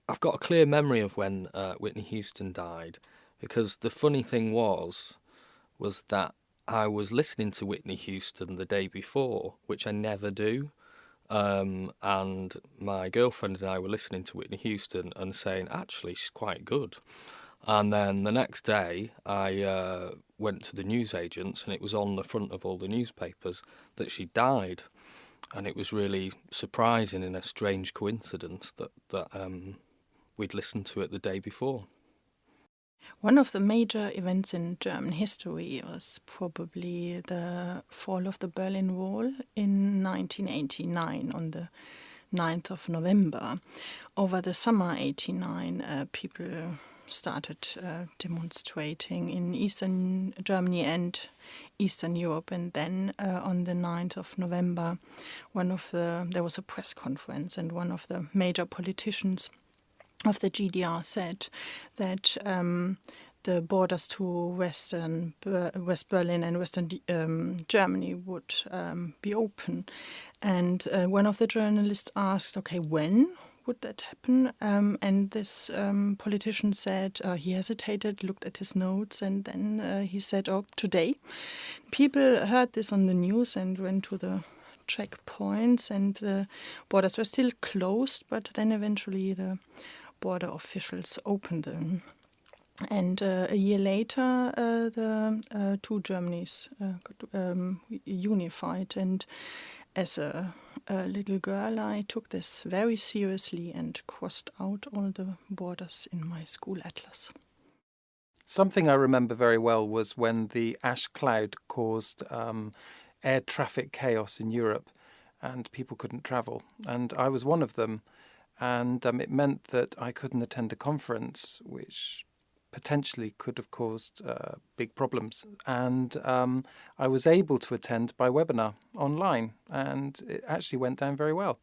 I've got a clear memory of when Whitney Houston died, because the funny thing was that I was listening to Whitney Houston the day before, which I never do. And my girlfriend and I were listening to Whitney Houston and saying, actually, she's quite good. And then the next day, I went to the newsagents, and it was on the front of all the newspapers that she died. And it was really surprising and a strange coincidence that we'd listened to it the day before. One of the major events in German history was probably the fall of the Berlin Wall in 1989 on the 9th of November. Over the summer 89, people started demonstrating in Eastern Germany and Eastern Europe, and then on the 9th of November, there was a press conference, and one of the major politicians of the GDR said that the borders to West Berlin and Western Germany would be open. And one of the journalists asked, okay, when would that happen? And this politician said, he hesitated, looked at his notes, and then he said, oh, today. People heard this on the news and went to the checkpoints, and the borders were still closed, but then eventually the border officials opened them. And a year later, the two Germanys got unified. And as a little girl, I took this very seriously and crossed out all the borders in my school atlas. Something I remember very well was when the ash cloud caused air traffic chaos in Europe and people couldn't travel. And I was one of them. And it meant that I couldn't attend a conference, which potentially could have caused big problems. And I was able to attend by webinar online, and it actually went down very well.